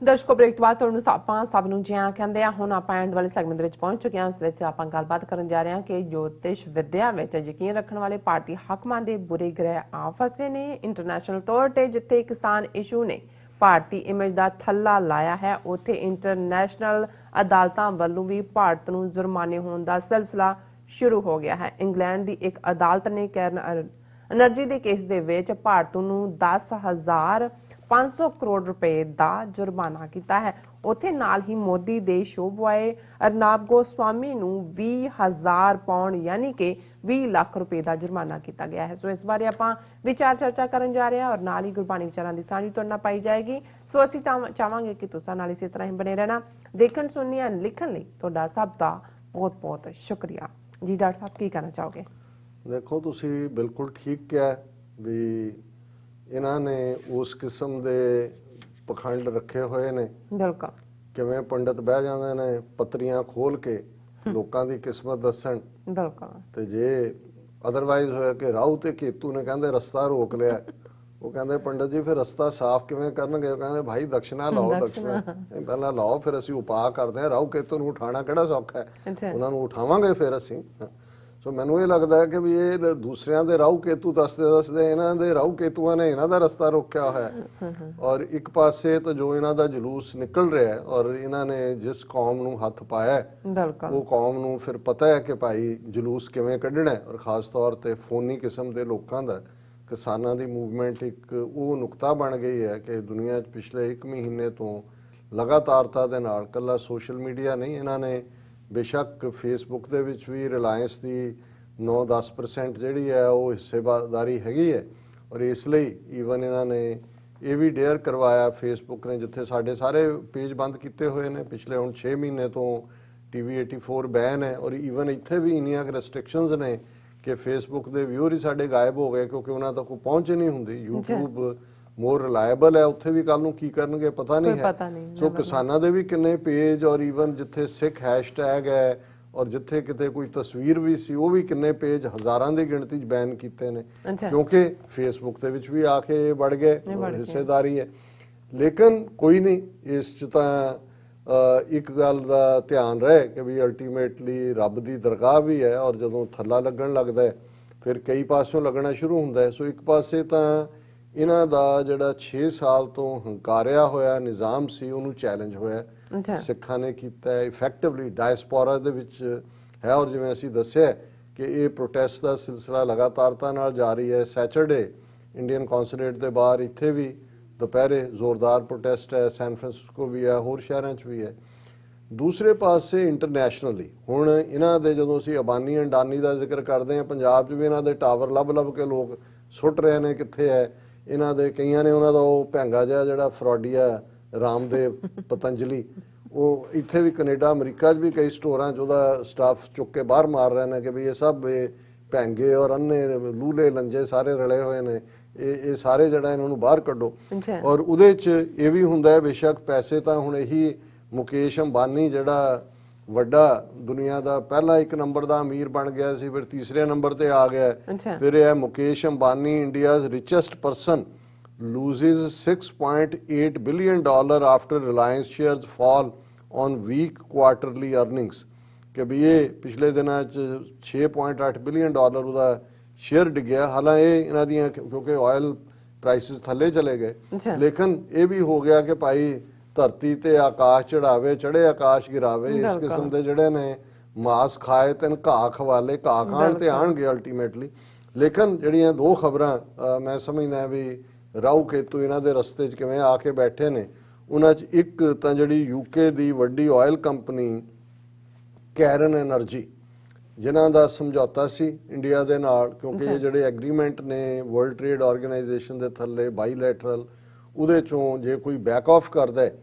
ਦਰਸ਼ਕੋ break ਤੋਂ ਬਾਅਦ ਤੁਹਾਨੂੰ ਆਪਾਂ ਸਭ ਨੂੰ ਜਿਆਂ ਕਹਿੰਦੇ ਆ ਹੁਣ ਆਪਾਂ ਐਂਡ ਵਾਲੇ ਸੈਗਮੈਂਟ ਦੇ ਵਿੱਚ ਪਹੁੰਚ ਚੁੱਕੇ ਹਾਂ। ਉਸ ਵਿੱਚ ਆਪਾਂ ਗੱਲਬਾਤ ਕਰਨ ਜਾ ਰਹੇ ਹਾਂ ਕਿ ਜੋਤਿਸ਼ ਵਿਦਿਆ ਵਿੱਚ ਯਕੀਨ ਰੱਖਣ ਵਾਲੇ ਭਾਰਤੀ ਹਾਕਮਾਂ ਦੇ ਬੁਰੇ ਗ੍ਰਹਿ ਆ ਫਸੇ ਨੇ। ਇੰਟਰਨੈਸ਼ਨਲ ਤੌਰ ਤੇ ਜਿੱਥੇ ਕਿਸਾਨ ਇਸ਼ੂ ਨੇ ਭਾਰਤੀ ਇਮੇਜ ਦਾ ਥੱਲਾ ਲਾਇਆ ਹੈ, ਉੱਥੇ ਇੰਟਰਨੈਸ਼ਨਲ ਅਦਾਲਤਾਂ ਵੱਲੋਂ ਵੀ ਭਾਰਤ ਨੂੰ ਜੁਰਮਾਨੇ ਹੋਣ ਦਾ ਸਿਲਸਿਲਾ ਸ਼ੁਰੂ ਹੋ ਗਿਆ ਹੈ। ਇੰਗਲੈਂਡ ਦੀ ਇੱਕ ਅਦਾਲਤ ਨੇ ਅਨਰਜੀ ਦੇ ਕੇਸ ਦੇ ਵਿੱਚ ਭਾਰਤ ਨੂੰ 10,500 ਕਰੋੜ ਰੁਪਏ ਦਾ ਜੁਰਮਾਨਾ ਕੀਤਾ ਹੈ। ਉੱਥੇ ਨਾਲ ਹੀ ਮੋਦੀ ਦੇ ਸ਼ੋ ਬੁਆਏ ਅਰਨਾਬ ਗੋਸਵਾਮੀ ਨੂੰ 20,000 ਪਾਉਂਡ ਯਾਨੀ ਕਿ 20 ਲੱਖ ਰੁਪਏ ਦਾ ਜੁਰਮਾਨਾ ਕੀਤਾ ਗਿਆ ਹੈ। ਸੋ ਇਸ ਬਾਰੇ ਆਪਾਂ ਵਿਚਾਰ ਚਰਚਾ ਕਰਨ ਜਾ ਰਹੇ ਹਾਂ ਔਰ ਨਾਲ ਹੀ ਗੁਰਬਾਣੀ ਵਿਚਾਰਾਂ ਦੀ ਸਾਂਝੀ ਤੁਹਾਡੇ ਨਾਲ ਪਾਈ ਜਾਏਗੀ। ਸੋ ਅਸੀਂ ਚਾਹਾਂਗੇ ਕਿ ਤੁਸੀਂ ਨਾਲ ਇਸੇ ਤਰ੍ਹਾਂ ਹੀ ਬਣੇ ਰਹਿਣਾ। ਦੇਖਣ ਸੁਣਨ ਲਿਖਣ ਲਈ ਤੁਹਾਡਾ ਸਭ ਦਾ ਬਹੁਤ ਬਹੁਤ ਸ਼ੁਕਰੀਆ ਜੀ। ਡਾਕਟਰ ਸਾਹਿਬ ਕੀ ਕਹਿਣਾ ਚਾਹੋਗੇ? देखो तुसी बिल्कुल ठीक कहा भी इन्होंने उस किस्म के पखंड रखे हुए ने। बिल्कुल किवें पंडित बह जाते ने पत्रियां खोल के लोगों की किस्मत दसन। बिल्कुल ते जे अदरवाइज होया कि राहु ते केतू ने कहंदे रस्ता रोक लिया, वो कहंदे पंडित जी फिर रस्ता साफ किवें करनगे? वो कहंदे भाई दक्षिणा लाओ, दक्षिणा पहला लाओ फिर असीं उपाय करदे हां। राहु केतू नूं उठाना किहड़ा सौखा है, उन्हां नूं उठावांगे फिर असीं। सो मैनूं ये लगता है कि भी ये दूसरिਆਂ ਦੇ ਰਾਹੂ केतू दसदे ਇਹਨਾਂ ਦੇ ਰਾਹੂ केतूआं ने ਇਹਨਾਂ ਦਾ रस्ता रोकिया होया है। और एक पासे तो जो इन्हां दा जुलूस निकल रहा है और इन्हां ने जिस कौम नूं हथ पाया है वो कौम नूं फिर पता है कि भाई जुलूस किवें कढना है। और खास तौर ते फोनी किस्म के लोगों का किसानां दी मूवमेंट एक वो नुकता बन गई है कि दुनिया पिछले 1 महीने तो लगातारता दे नाल कल्ला सोशल मीडिया नहीं, इन्हां ने बेशक फेसबुक दे विच भी रिलायंस की 9-10% जिहड़ी है वो हिस्सेदारी हैगी है। और इसलिए ईवन इन्होंने ये भी डेयर करवाया फेसबुक ने, जिथे साढ़े सारे पेज बंद किए हुए हैं पिछले हुण 6 महीने तो TV 84 बैन है। और ईवन इत्थे भी इन्नियां रिस्ट्रिक्शनस ने कि फेसबुक के व्यूअर ही साढ़े गायब हो गए क्योंकि उन्होंने तक कोई पहुँच ही नहीं होंदी। यूट्यूब मोर रिलायबल है, उत्थे भी कल नूं की करनगे पता नहीं है। सो किसानां दे भी किन्ने पेज और ईवन जिथे सिख हैशटैग है और जिथे किते कोई तस्वीर भी सी वो भी किन्ने पेज हज़ारां दी गिणती च बैन कीते ने क्योंकि फेसबुक दे विच भी आके बढ़ गए, हिस्सेदारी है। लेकिन कोई नहीं, इस च तां एक गल दा ध्यान रहे कि भी अल्टीमेटली रब दी दरगाह भी है और जदों थल्ला लगन लगदा है फिर कई पासों लगना शुरू हुंदा है। सो एक पासे तां इन्हां दा जिहड़ा 6 साल तो हंकारिया होया निज़ाम सी उहनूं चैलेंज होया सिखां ने कीता है इफैक्टिवली डायस्पोरा दे विच है। और जिवें असीं दस्सिआ कि ये प्रोटेस्ट का सिलसिला लगातारता नाल जारी है। सैचरडे इंडियन कौंसलेट के बाहर इत्थे भी दोपहरे जोरदार प्रोटेस्ट है, सैन फ्रांसिस्को भी है, होर शहरां च भी है। दूसरे पासे इंटरनैशनली हुण इन्हां दे जदों असीं अबानी अंडानी का जिक्र करते हैं, पंजाब च भी इन्हां दे टावर लभ लभ के लोग सुट रहे हैं कित्थे है। इन्हां दे कईयां ने उन्हां दा ओह भैंगा जिहा जिहड़ा फ्रॉडिया रामदेव पतंजलि वो इत्थे भी कनेडा अमरीका च भी कई स्टोरां च उहदा स्टाफ चुक के बाहर मार रहे हैं कि भी ये सब ये भैंगे और अन्ने लूले लंजे सारे रले हुए ने, ये सारे जिहड़ा इन्हां नूं बाहर कड्डो। और उहदे च ये भी हुंदा है बेशक पैसे तां हुण यही मुकेश अंबानी जिहड़ा वड्डा दुनिया का पहला 1 नंबर का अमीर बन गया सी, फिर तीसरे नंबर ते आ गया। फिर यह Mukesh Ambani India's richest person loses $6.8 billion after Reliance shares fall on weak quarterly earnings. कि भी ये पिछले दिनों $6.8 बिलियन उसका शेयर डिग्या। हालांकि इन्हां दियां क्योंकि ऑयल प्राइसिस थले चले गए लेकिन ये भी हो गया कि भाई धरती ते आकाश चढ़ावे चढ़े आकाश गिरावे। इस किस्म के जिहड़े ने मास खाए तेन घाह खवाले घाह खाण ते आउणगे अल्टीमेटली। लेकिन जिहड़ियां 2 खबरां मैं समझदा भी राहु केतू इन्हां दे रस्ते च किवें आके बैठे ने, उन्हां च एक तां जिहड़ी यूके दी वड्डी ऑयल कंपनी कैरन एनर्जी जिन्हां दा समझौता सी इंडिया दे नाल क्योंकि ये जिहड़े एग्रीमेंट ने वर्ल्ड ट्रेड ऑर्गेनाइजेशन दे थल्ले बाईलैटरल उहदे चों जे कोई बैक ऑफ करदा है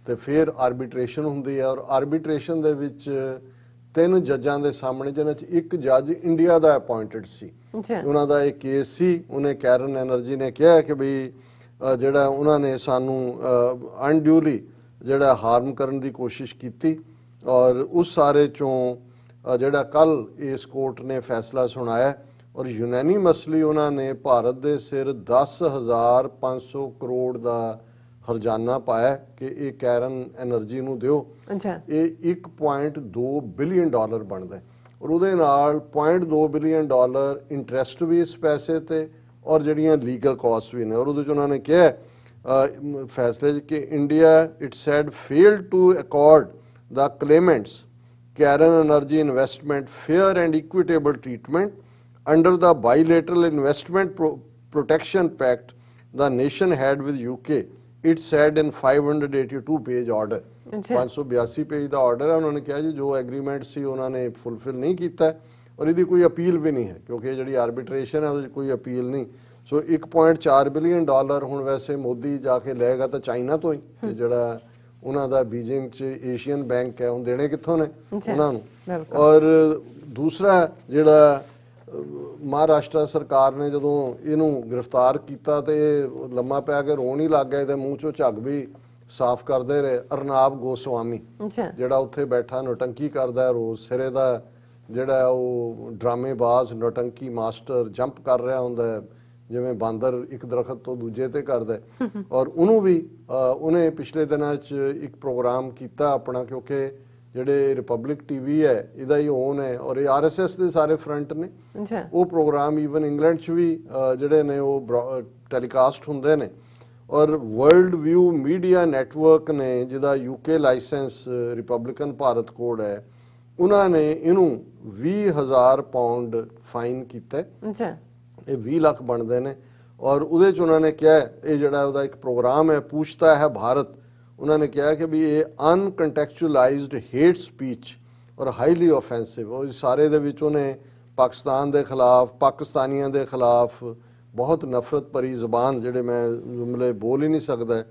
तो फिर आर्बिट्रेशन हुंदी है। और आर्बिट्रेशन दे विच 3 जजां दे सामने जिन्हां च एक जज इंडिया दा अपॉइंटेड सी, उन्हां दा एक केस सी। उन्हें कैरन एनर्जी ने कहा कि भी जिहड़ा उन्होंने सानू अनड्यूली जिहड़ा हार्म करन दी कोशिश कीती। और उस सारे चों जिहड़ा कल इस कोर्ट ने फैसला सुनाया और यूनैनिमसली उन्होंने भारत के सिर 10,500 करोड़ का ਹਰਜਾਨਾ ਪਾਇਆ ਕਿ ਇਹ ਕੈਰਨ એનર્ਜੀ ਨੂੰ ਦਿਓ। ਅੱਛਾ, ਇਹ 1.2 ਬਿਲੀਅਨ ਡਾਲਰ ਬਣਦਾ ਔਰ ਉਹਦੇ ਨਾਲ 0.2 ਬਿਲੀਅਨ ਡਾਲਰ ਇੰਟਰਸਟ ਵੀ ਇਸ ਪੈਸੇ ਤੇ ਔਰ ਜਿਹੜੀਆਂ ਲੀਗਲ ਕਾਸਟ ਵੀ ਨੇ। ਔਰ ਉਹਦੇ ਚ ਉਹਨਾਂ ਨੇ ਕਿਹਾ ਫੈਸਲੇ 'ਚ ਕਿ India it said failed to accord the claimants Karen Energy investment fair and equitable treatment under the bilateral investment protection pact the nation had with UK, it said in 582 page order। 582 page the order ਹੈ। ਉਹਨਾਂ ਨੇ ਕਿਹਾ ਜੀ ਜੋ agreement ਸੀ ਉਹਨਾਂ ਨੇ fulfil ਨਹੀਂ ਕੀਤਾ ਔਰ ਇਹਦੀ ਕੋਈ ਅਪੀਲ ਵੀ ਨਹੀਂ ਹੈ ਕਿਉਂਕਿ ਇਹ ਜਿਹੜੀ ਆਰਬਿਟ੍ਰੇਸ਼ਨ ਹੈ ਉਹਦੇ 'ਚ ਕੋਈ ਅਪੀਲ ਨਹੀਂ। ਸੋ 1.4 ਬਿਲੀਅਨ ਡਾਲਰ ਹੁਣ ਵੈਸੇ ਮੋਦੀ ਜਾ ਕੇ ਲਏਗਾ ਤਾਂ ਚਾਈਨਾ ਤੋਂ ਹੀ, ਜਿਹੜਾ ਉਹਨਾਂ ਦਾ ਬੀਜਿੰਗ 'ਚ ਏਸ਼ੀਅਨ ਬੈਂਕ ਹੈ, ਹੁਣ ਦੇਣੇ ਕਿੱਥੋਂ ਨੇ ਉਹਨਾਂ ਨੂੰ। ਔਰ ਦੂਸਰਾ ਜਿਹੜਾ ਮਹਾਰਾਸ਼ਟਰ ਸਰਕਾਰ ਨੇ ਜਦੋਂ ਇਹਨੂੰ ਗ੍ਰਿਫਤਾਰ ਕੀਤਾ ਤੇ ਲੰਮਾ ਪੈ ਕੇ ਰੋਣ ਹੀ ਲੱਗ ਗਿਆ, ਇਹਦੇ ਮੂੰਹ 'ਚੋਂ ਝੱਗ ਵੀ ਸਾਫ਼ ਕਰਦੇ ਰਹੇ। ਅਰਨਾਬ ਗੋਸਵਾਮੀ ਜਿਹੜਾ ਉੱਥੇ ਬੈਠਾ ਨੋਟੰਕੀ ਕਰਦਾ ਰੋਜ਼ ਸਿਰੇ ਦਾ, ਜਿਹੜਾ ਉਹ ਡਰਾਮੇਬਾਜ਼ ਨੋਟੰਕੀ ਮਾਸਟਰ ਜੰਪ ਕਰ ਰਿਹਾ ਹੁੰਦਾ ਜਿਵੇਂ ਬਾਂਦਰ ਇੱਕ ਦਰਖਤ ਤੋਂ ਦੂਜੇ ਤੇ ਕਰਦਾ। ਔਰ ਉਹਨੂੰ ਵੀ ਉਹਨੇ ਪਿਛਲੇ ਦਿਨਾਂ 'ਚ ਇੱਕ ਪ੍ਰੋਗਰਾਮ ਕੀਤਾ ਆਪਣਾ, ਕਿਉਂਕਿ ਜਿਹੜੇ ਰਿਪਬਲਿਕ ਟੀਵੀ ਹੈ ਇਹਦਾ ਹੀ ਓਨ ਹੈ ਔਰ ਇਹ RSS ਦੇ ਸਾਰੇ ਫਰੰਟ ਨੇ। ਉਹ ਪ੍ਰੋਗਰਾਮ ਈਵਨ ਇੰਗਲੈਂਡ 'ਚ ਵੀ ਜਿਹੜੇ ਨੇ ਉਹ ਟੈਲੀਕਾਸਟ ਹੁੰਦੇ ਨੇ। ਔਰ ਵਰਲਡ ਵਿਊ ਮੀਡੀਆ ਨੈਟਵਰਕ ਨੇ ਜਿਹਦਾ UK licence Republican Bharat code ਹੈ, ਉਹਨਾਂ ਨੇ ਇਹਨੂੰ 20,000 ਪਾਉਂਡ ਫਾਈਨ ਕੀਤਾ। ਇਹ 20 ਲੱਖ ਬਣਦੇ ਨੇ। ਔਰ ਉਹਦੇ 'ਚ ਉਹਨਾਂ ਨੇ ਕਿਹਾ ਇਹ ਜਿਹੜਾ ਉਹਦਾ ਇੱਕ ਪ੍ਰੋਗਰਾਮ ਹੈ ਪੁੱਛਤਾ ਹੈ ਭਾਰਤ, ਉਹਨਾਂ ਨੇ ਕਿਹਾ ਕਿ ਵੀ ਇਹ ਅਨਕੰਟੈਕਚੁਅਲਾਈਜ਼ਡ ਹੇਟ ਸਪੀਚ ਔਰ ਹਾਈਲੀ ਆਫੈਂਸਿਵ। ਉਹ ਸਾਰੇ ਦੇ ਵਿੱਚ ਉਹਨੇ ਪਾਕਿਸਤਾਨ ਦੇ ਖਿਲਾਫ, ਪਾਕਿਸਤਾਨੀਆਂ ਦੇ ਖਿਲਾਫ ਬਹੁਤ ਨਫ਼ਰਤ ਭਰੀ ਜ਼ਬਾਨ, ਜਿਹੜੇ ਮੈਂ ਜੁਮਲੇ ਬੋਲ ਹੀ ਨਹੀਂ ਸਕਦਾ,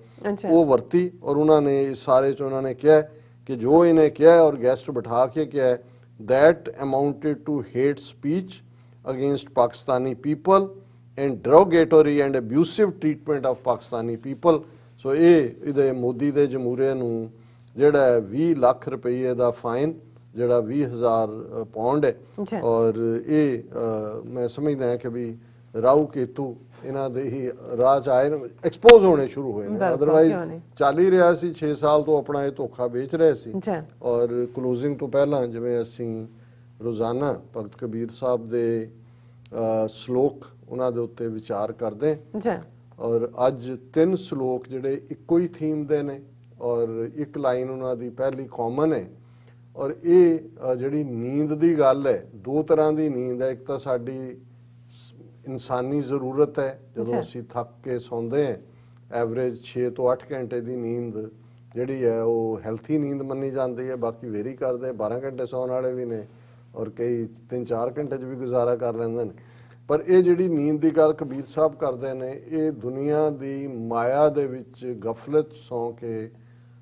ਉਹ ਵਰਤੀ। ਔਰ ਉਹਨਾਂ ਨੇ ਸਾਰੇ 'ਚ ਉਹਨਾਂ ਨੇ ਕਿਹਾ ਕਿ ਜੋ ਇਹਨੇ ਕਿਹਾ ਔਰ ਗੈਸਟ ਬਿਠਾ ਕੇ ਕਿਹਾ that amounted to hate speech against Pakistani people and derogatory and abusive treatment of Pakistani people। ਸੋ ਇਹਦੇ ਮੋਦੀ ਦੇ ਜਮਹੂਰੀਏ ਨੂੰ ਜਿਹੜਾ 20 ਲੱਖ ਰੁਪਏ ਦਾ ਫਾਈਨ, ਜਿਹੜਾ 20,000 ਪਾਉਂਡ ਹੈ। ਔਰ ਇਹ ਮੈਂ ਸਮਝਦਾ ਕਿ ਵੀ ਰਾਹੂ ਕੇਤੂ ਇਹਨਾਂ ਦੇ ਹੀ ਰਾਹ 'ਚ ਆਏ ਨੇ, ਐਕਸਪੋਜ਼ ਹੋਣੇ ਸ਼ੁਰੂ ਹੋਏ ਨੇ। ਅਦਰਵਾਈਜ਼ ਚੱਲ ਹੀ ਰਿਹਾ ਸੀ 6 ਸਾਲ ਤੋਂ ਆਪਣਾ ਇਹ ਧੋਖਾ ਵੇਚ ਰਹੇ ਸੀ। ਔਰ ਕਲੋਜ਼ਿੰਗ ਤੋਂ ਪਹਿਲਾਂ ਜਿਵੇਂ ਅਸੀਂ ਰੋਜ਼ਾਨਾ ਭਗਤ ਕਬੀਰ ਸਾਹਿਬ ਦੇ ਸ਼ਲੋਕ ਉਹਨਾਂ ਦੇ ਉੱਤੇ ਵਿਚਾਰ ਕਰਦੇ ਔਰ ਅੱਜ 3 ਸ਼ਲੋਕ ਜਿਹੜੇ ਇੱਕੋ ਹੀ ਥੀਮ ਦੇ ਨੇ ਔਰ ਇੱਕ ਲਾਈਨ ਉਹਨਾਂ ਦੀ ਪਹਿਲੀ ਕਾਮਨ ਹੈ। ਔਰ ਇਹ ਜਿਹੜੀ ਨੀਂਦ ਦੀ ਗੱਲ ਹੈ, 2 ਤਰ੍ਹਾਂ ਦੀ ਨੀਂਦ ਹੈ। ਇੱਕ ਤਾਂ ਸਾਡੀ ਇਨਸਾਨੀ ਜ਼ਰੂਰਤ ਹੈ, ਜਦੋਂ ਅਸੀਂ ਥੱਕ ਕੇ ਸੌਂਦੇ ਹਾਂ, ਐਵਰੇਜ 6 ਤੋਂ 8 ਘੰਟੇ ਦੀ ਨੀਂਦ ਜਿਹੜੀ ਹੈ ਉਹ ਹੈਲਥੀ ਨੀਂਦ ਮੰਨੀ ਜਾਂਦੀ ਹੈ। ਬਾਕੀ ਵੇਰੀ ਕਰਦੇ, 12 ਘੰਟੇ ਸੌਣ ਵਾਲੇ ਵੀ ਨੇ ਔਰ ਕਈ 3-4 ਘੰਟੇ 'ਚ ਵੀ ਗੁਜ਼ਾਰਾ ਕਰ ਲੈਂਦੇ ਨੇ। ਪਰ ਇਹ ਜਿਹੜੀ ਨੀਂਦ ਦੀ ਗੱਲ ਕਬੀਰ ਸਾਹਿਬ ਕਰਦੇ ਨੇ, ਇਹ ਦੁਨੀਆ ਦੀ ਮਾਇਆ ਦੇ ਵਿੱਚ ਗਫਲਤ ਸੌਂ ਕੇ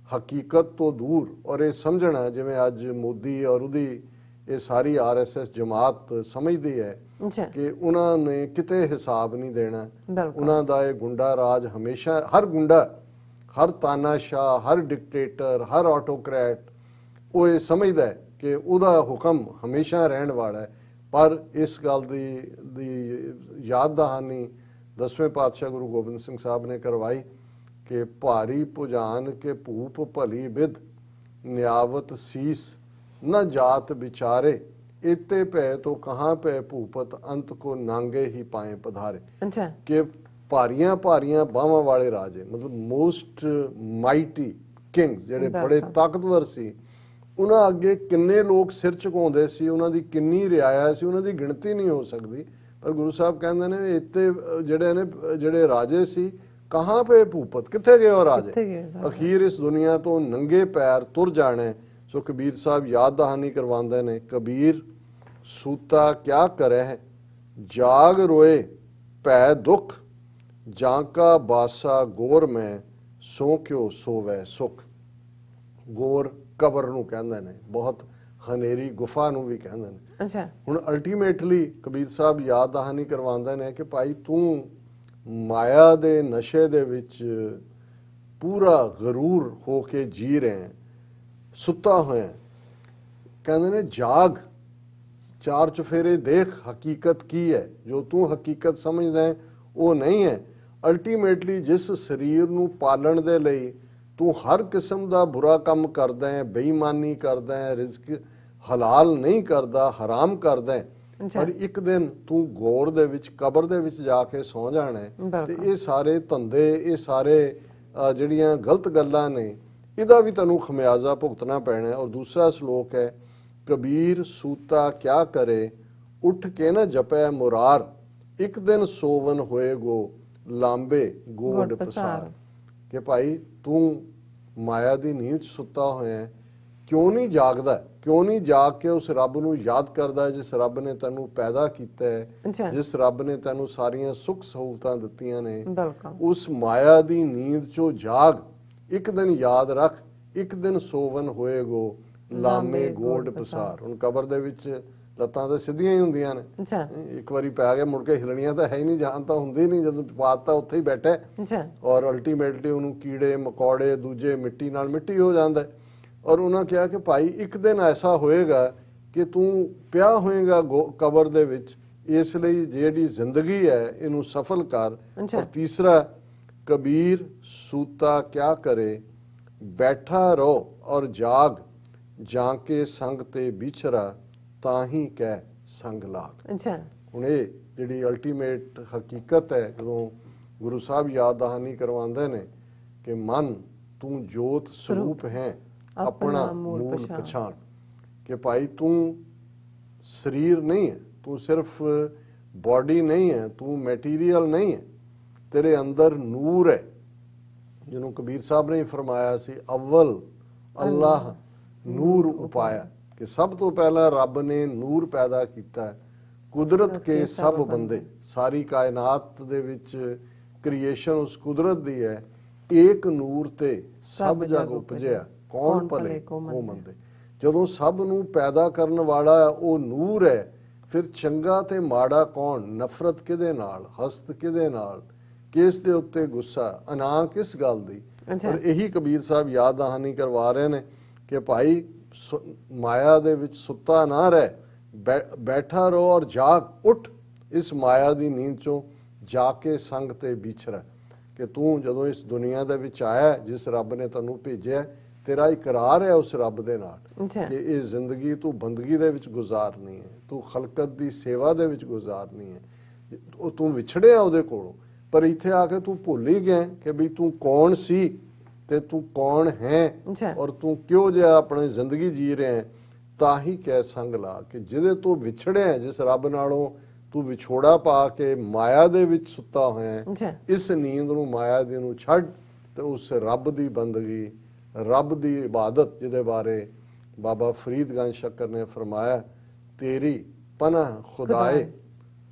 ਹਕੀਕਤ ਤੋਂ ਦੂਰ ਔਰ ਇਹ ਸਮਝਣਾ, ਜਿਵੇਂ ਅੱਜ ਮੋਦੀ ਔਰ ਉਹਦੀ ਇਹ ਸਾਰੀ RSS ਜਮਾਤ ਸਮਝਦੀ ਹੈ ਕਿ ਉਹਨਾਂ ਨੇ ਕਿਤੇ ਹਿਸਾਬ ਨਹੀਂ ਦੇਣਾ। ਉਹਨਾਂ ਦਾ ਇਹ ਗੁੰਡਾ ਰਾਜ ਹਮੇਸ਼ਾ, ਹਰ ਗੁੰਡਾ, ਹਰ ਤਾਨਾਸ਼ਾਹ, ਹਰ ਡਿਕਟੇਟਰ, ਹਰ ਆਟੋਕਰੈਟ ਉਹ ਇਹ ਸਮਝਦਾ ਹੈ ਕਿ ਉਹਦਾ ਹੁਕਮ ਹਮੇਸ਼ਾ ਰਹਿਣ ਵਾਲਾ ਹੈ। ਪਰ ਇਸ ਗੱਲ ਦੀ ਯਾਦ ਦਹਾਨੀ 10ਵੇਂ ਪਾਤਸ਼ਾਹ ਗੁਰੂ ਗੋਬਿੰਦ ਸਿੰਘ ਸਾਹਿਬ ਨੇ ਕਰਵਾਈ ਕਿ ਭਾਰੀ ਭੁਜਾਨ ਕੇ ਭੂਪ ਭਲੀ ਬਿਦ ਨਿਆਵਤ ਸੀਸ न जात बिचारे इते पै तो कहाँ पै भूपत अंत को नांगे ही पाए पधारे। कि भारियां भारियां बाहां वाले राजे, मतलब मोस्ट माइटी किंग ਜਿਹੜੇ बड़े ताकतवर सी, ਉਹਨਾਂ ਅੱਗੇ ਕਿੰਨੇ ਲੋਕ ਸਿਰ ਝੁਕਾਉਂਦੇ ਸੀ, ਉਹਨਾਂ ਦੀ ਕਿੰਨੀ ਰਿਆਇਆ ਸੀ, ਉਹਨਾਂ ਦੀ ਗਿਣਤੀ ਨਹੀਂ ਹੋ ਸਕਦੀ। ਪਰ ਗੁਰੂ ਸਾਹਿਬ ਕਹਿੰਦੇ ਨੇ ਇੱਥੇ ਜਿਹੜੇ ਰਾਜੇ ਸੀ, ਕਹਾਂ ਪੇ ਭੂਪਤ, ਕਿੱਥੇ ਗਏ ਉਹ ਰਾਜੇ, ਅਖੀਰ ਇਸ ਦੁਨੀਆ ਤੋਂ ਨੰਗੇ ਪੈਰ ਤੁਰ ਜਾਣੇ। ਸੋ ਕਬੀਰ ਸਾਹਿਬ ਯਾਦ ਦਹਾਨੀ ਕਰਵਾਉਂਦੇ ਨੇ, ਕਬੀਰ ਸੂਤਾ ਕਿਆ ਕਰੇ ਜਾਗ ਰੋਏ ਭੈ ਦੁੱਖ ਜਾਂ ਕਾ ਬਾਸਾ ਗੋਰ ਮੈਂ ਸੋ ਕਿਉ ਸੋਵੈ ਸੁਖ। ਗੋਰ ਕਬਰ ਨੂੰ ਕਹਿੰਦੇ ਨੇ, ਬਹੁਤ ਹਨੇਰੀ ਗੁਫਾ ਨੂੰ ਵੀ ਕਹਿੰਦੇ ਨੇ। ਹੁਣ ਅਲਟੀਮੇਟਲੀ ਕਬੀਰ ਸਾਹਿਬ ਯਾਦ ਦਹਾਨੀ ਕਰਵਾਉਂਦੇ ਨੇ ਕਿ ਭਾਈ ਤੂੰ ਮਾਇਆ ਦੇ ਨਸ਼ੇ ਦੇ ਵਿੱਚ ਪੂਰਾ ਗਰੂਰ ਹੋ ਕੇ ਜੀ ਰਹੇ, ਸੁੱਤਾ ਹੋਇਆ। ਕਹਿੰਦੇ ਨੇ ਜਾਗ, ਚਾਰ ਚੁਫੇਰੇ ਦੇਖ ਹਕੀਕਤ ਕੀ ਹੈ, ਜੋ ਤੂੰ ਹਕੀਕਤ ਸਮਝਦਾ ਹੈ ਉਹ ਨਹੀਂ ਹੈ। ਅਲਟੀਮੇਟਲੀ ਜਿਸ ਸਰੀਰ ਨੂੰ ਪਾਲਣ ਦੇ ਲਈ ਤੂੰ ਹਰ ਕਿਸਮ ਦਾ ਬੁਰਾ ਕੰਮ ਕਰਦਾ ਹੈ, ਬੇਈਮਾਨੀ ਕਰਦਾ ਹੈ, ਰਿਜ਼ਕ ਹਲਾਲ ਨਹੀਂ ਕਰਦਾ, ਹਰਾਮ ਕਰਦਾ ਹੈ, ਪਰ ਇੱਕ ਦਿਨ ਤੂੰ ਗੋਰ ਦੇ ਵਿੱਚ, ਕਬਰ ਦੇ ਵਿੱਚ ਜਾ ਕੇ ਸੌ ਜਾਣਾ ਹੈ। ਤੇ ਇਹ ਸਾਰੇ ਧੰਦੇ, ਇਹ ਸਾਰੇ ਜਿਹੜੀਆਂ ਗਲਤ ਗੱਲਾਂ ਨੇ, ਇਹਦਾ ਵੀ ਤੈਨੂੰ ਖਮਿਆਜ਼ਾ ਭੁਗਤਣਾ ਪੈਣਾ ਹੈ। ਔਰ ਦੂਸਰਾ ਸ਼ਲੋਕ ਹੈ, ਕਬੀਰ ਸੂਤਾ ਕਿਆ ਕਰੇ, ਉੱਠ ਕੇ ਨਾ ਜਪੈ ਮੁਰਾਰ, ਇੱਕ ਦਿਨ ਸੋਵਨ ਹੋਏਗੋ ਲਾਂਬੇ ਗੋਡ ਪਸਾਰ। ਕਿ ਭਾਈ ਤੂੰ ਮਾਇਆ ਦੀ ਨੀਂਦ 'ਚ ਸੁੱਤਾ ਹੋਇਆ ਹੈ, ਕਿਉਂ ਨਹੀਂ ਜਾਗਦਾ, ਕਿਉਂ ਨਹੀਂ ਜਾਗ ਕੇ ਉਸ ਰੱਬ ਨੂੰ ਯਾਦ ਕਰਦਾ ਜਿਸ ਰੱਬ ਨੇ ਤੈਨੂੰ ਪੈਦਾ ਕੀਤਾ ਹੈ, ਜਿਸ ਰੱਬ ਨੇ ਤੈਨੂੰ ਸਾਰੀਆਂ ਸੁੱਖ ਸਹੂਲਤਾਂ ਦਿੱਤੀਆਂ ਨੇ। ਉਸ ਮਾਇਆ ਦੀ ਨੀਂਦ 'ਚੋਂ ਜਾਗ, ਇੱਕ ਦਿਨ ਯਾਦ ਰੱਖ, ਇੱਕ ਦਿਨ ਸੋਵਨ ਹੋਏਗੋ ਲਾਮੇ ਗੋਡ ਪਸਾਰ। ਹੁਣ ਕਬਰ ਦੇ ਵਿੱਚ ਲੱਤਾਂ ਤਾਂ ਸਿੱਧੀਆਂ ਹੀ ਹੁੰਦੀਆਂ ਨੇ, ਇੱਕ ਵਾਰੀ ਪੈ ਗਿਆ ਮੁੜ ਕੇ ਹਿਲਣੀਆਂ ਤਾਂ ਹੈ ਹੀ ਨਹੀਂ, ਜਾਨ ਤਾਂ ਹੁੰਦੀ ਨਹੀਂ, ਜਦੋਂ ਪਾਤਾ ਉੱਥੇ ਹੀ ਬੈਠਾ ਔਰ ਅਲਟੀਮੇਟਲੀ ਉਹਨੂੰ ਕੀੜੇ ਮਕੌੜੇ ਦੂਜੇ ਮਿੱਟੀ ਨਾਲ ਮਿੱਟੀ ਹੋ ਜਾਂਦਾ। ਔਰ ਉਹਨਾਂ ਕਿਹਾ ਕਿ ਭਾਈ ਇੱਕ ਦਿਨ ਐਸਾ ਹੋਏਗਾ ਕਿ ਤੂੰ ਪਿਆ ਹੋਏਗਾ ਕਬਰ ਦੇ ਵਿੱਚ, ਇਸ ਲਈ ਜਿਹੜੀ ਜ਼ਿੰਦਗੀ ਹੈ ਇਹਨੂੰ ਸਫਲ ਕਰ। ਔਰ ਤੀਸਰਾ, ਕਬੀਰ ਸੂਤਾ ਕਿਆ ਕਰੇ, ਬੈਠਾ ਰਹੋ ਔਰ ਜਾਗ, ਜਾਂ ਕੇ ਸੰਗ ਤੇ ਵਿਛਰਾ, ਤਾਂ ਹੀ ਕਹਿ ਸੰਗ ਲਾਗ। ਹੁਣ ਇਹ ਜਿਹੜੀ ਅਲਟੀਮੇਟ ਹਕੀਕਤ ਹੈ, ਜਦੋਂ ਗੁਰੂ ਸਾਹਿਬ ਯਾਦ ਦਹਾਨੀ ਕਰਵਾਉਂਦੇ ਨੇ ਕਿ ਮਨ ਤੂੰ ਜੋਤ ਸਰੂਪ ਹੈ, ਆਪਣਾ ਮੂਲ ਪਛਾਣ। ਕਿ ਭਾਈ ਤੂੰ ਸਰੀਰ ਨਹੀਂ ਹੈ, ਤੂੰ ਸਿਰਫ ਬਾਡੀ ਨਹੀਂ ਹੈ, ਤੂੰ ਮੈਟੀਰੀਅਲ ਨਹੀਂ ਹੈ, ਤੇਰੇ ਅੰਦਰ ਨੂਰ ਹੈ। ਜਿਹਨੂੰ ਕਬੀਰ ਸਾਹਿਬ ਨੇ ਫਰਮਾਇਆ ਸੀ, ਅਵਲ ਅੱਲਾਹ ਨੂਰ ਉਪਾਇਆ, ਕਿ ਸਭ ਤੋਂ ਪਹਿਲਾਂ ਰੱਬ ਨੇ ਨੂਰ ਪੈਦਾ ਕੀਤਾ। ਕੁਦਰਤ ਕੇ ਸਭ ਬੰਦੇ, ਸਾਰੀ ਕਾਇਨਾਤ ਦੇ ਵਿੱਚ ਕ੍ਰੀਏਸ਼ਨ ਉਸ ਕੁਦਰਤ ਦੀ ਹੈ। ਏਕ ਨੂਰ ਤੇ ਸਭ ਜਗ ਉਪਜਿਆ, ਕੌਣ ਭਲੇ ਕੋ ਮੰਦੇ। ਜਦੋਂ ਸਭ ਨੂੰ ਪੈਦਾ ਕਰਨ ਵਾਲਾ ਉਹ ਨੂਰ ਹੈ, ਫਿਰ ਚੰਗਾ ਤੇ ਮਾੜਾ ਕੌਣ, ਨਫ਼ਰਤ ਕਿਹਦੇ ਨਾਲ, ਹਸਦ ਕਿਹਦੇ ਨਾਲ, ਕਿਸ ਦੇ ਉੱਤੇ ਗੁੱਸਾ, ਅਨਾ ਕਿਸ ਗੱਲ ਦੀ। ਪਰ ਇਹੀ ਕਬੀਰ ਸਾਹਿਬ ਯਾਦ ਦਹਾਨੀ ਕਰਵਾ ਰਹੇ ਨੇ ਕਿ ਭਾਈ ਮਾਇਆ ਦੇ ਵਿੱਚ ਸੁੱਤਾ ਨਾ ਰਹਿ, ਬੈਠਾ ਰਹੋ ਔਰ ਜਾਗ, ਉੱਠ ਇਸ ਮਾਇਆ ਦੀ ਨੀਂਦ ਚੋਂ, ਜਾ ਕੇ ਸੰਗ ਤੇ ਵਿਛਰਾ। ਕਿ ਤੂੰ ਜਦੋਂ ਇਸ ਦੁਨੀਆ ਦੇ ਵਿੱਚ ਆਇਆ, ਜਿਸ ਰੱਬ ਨੇ ਤੈਨੂੰ ਭੇਜਿਆ, ਤੇਰਾ ਇਕਰਾਰ ਹੈ ਉਸ ਰੱਬ ਦੇ ਨਾਲ ਕਿ ਇਹ ਜ਼ਿੰਦਗੀ ਤੂੰ ਬੰਦਗੀ ਦੇ ਵਿੱਚ ਗੁਜ਼ਾਰਨੀ ਹੈ, ਤੂੰ ਖਲਕਤ ਦੀ ਸੇਵਾ ਦੇ ਵਿੱਚ ਗੁਜ਼ਾਰਨੀ ਹੈ। ਉਹ ਤੂੰ ਵਿਛੜਿਆ ਉਹਦੇ ਕੋਲੋਂ, ਪਰ ਇੱਥੇ ਆ ਕੇ ਤੂੰ ਭੁੱਲ ਹੀ ਗਿਆ ਕਿ ਵੀ ਤੂੰ ਕੌਣ ਸੀ ਤੇ ਤੂੰ ਕੌਣ ਹੈ, ਔਰ ਤੂੰ ਕਿਉਂ ਜਿਹਾ ਆਪਣੀ ਜ਼ਿੰਦਗੀ ਜੀ ਰਿਹਾ ਹੈ। ਤਾਂ ਹੀ ਕਹਿ ਸੰਗ ਲਾ, ਕਿ ਜਿਹਦੇ ਤੋਂ ਵਿਛੜਿਆ, ਜਿਸ ਰੱਬ ਨਾਲੋਂ ਤੂੰ ਵਿਛੋੜਾ ਪਾ ਕੇ ਮਾਇਆ ਦੇ ਵਿੱਚ ਸੁੱਤਾ ਹੋਇਆ, ਇਸ ਨੀਂਦ ਨੂੰ, ਮਾਇਆ ਦੀ ਨੂੰ ਛੱਡ ਤੇ ਉਸ ਰੱਬ ਦੀ ਬੰਦਗੀ, ਰੱਬ ਦੀ ਇਬਾਦਤ, ਜਿਹਦੇ ਬਾਰੇ ਬਾਬਾ ਫਰੀਦਗੰਜ ਸ਼ੱਕਰ ਨੇ ਫਰਮਾਇਆ, ਤੇਰੀ ਪਨਾਹ ਖੁਦਾਏ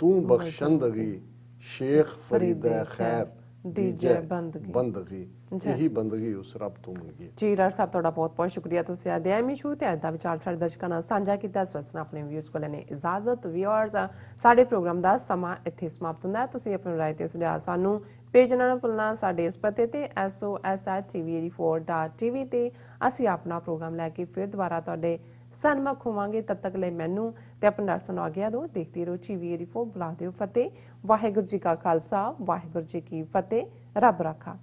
ਤੂੰ ਬਖਸ਼ੰਦਗੀ, ਸ਼ੇਖ ਫਰੀਦੈ ਖੈਰ ਦੀਜੈ ਬੰਦਗੀ। ਇਹੀ ਬੰਦਗੀ ਉਸ ਰੱਬ ਤੋਂ ਮੰਗੀ। ਜੀ ਡਾਕਟਰ ਸਾਹਿਬ, ਤੁਹਾਡਾ ਬਹੁਤ ਬਹੁਤ ਸ਼ੁਕਰੀਆ। ਤੁਸੀਂ ਅਧਿਆਇਮੀ ਸ਼ੂ ਤੇ ਅੱਜ ਦਾ ਵਿਚਾਰ ਸਾਡੇ ਦਰਸ਼ਕਾਂ ਨਾਲ ਸਾਂਝਾ ਕੀਤਾ। ਸਵਸਨ ਆਪਣੇ ਵਿਊਜ਼ ਕੋਲ ਨੇ ਇਜਾਜ਼ਤ। ਵਿਊਅਰਸ, ਸਾਡੇ ਪ੍ਰੋਗਰਾਮ ਦਾ ਸਮਾਂ ਇੱਥੇ ਸਮਾਪਤ ਹੁੰਦਾ ਹੈ। ਤੁਸੀਂ ਆਪਣੀ ਰਾਏ ਤੇ ਸੁਝਾਅ ਸਾਨੂੰ ਭੇਜਣਾ ਨਾ ਭੁੱਲਣਾ। ਸਾਡੇ ਇਸ ਪਤੇ ਤੇ SOS@tv84.tv ਤੇ ਅਸੀਂ ਆਪਣਾ ਪ੍ਰੋਗਰਾਮ ਲੈ ਕੇ ਫਿਰ ਦੁਬਾਰਾ ਤੁਹਾਡੇ ਸਨਮੁਖ ਹੋਵਾਂਗੇ। ਤਦ ਤੱਕ ਲਈ ਮੈਨੂੰ ਤੇ ਆਪਣੇ ਡਾਕਟਰ ਨੂੰ ਆਗਿਆ ਦਿਓ। ਦੇਖਦੇ ਰਹੋ TV84। ਬੁਲਾ ਦਿਓ ਫਤਿਹ। ਵਾਹਿਗੁਰੂ ਜੀ ਕਾ ਖਾਲਸਾ, ਵਾਹਿਗੁਰੂ ਜੀ ਕੀ ਫਤਿਹ। ਰੱਬ ਰਾਖਾ।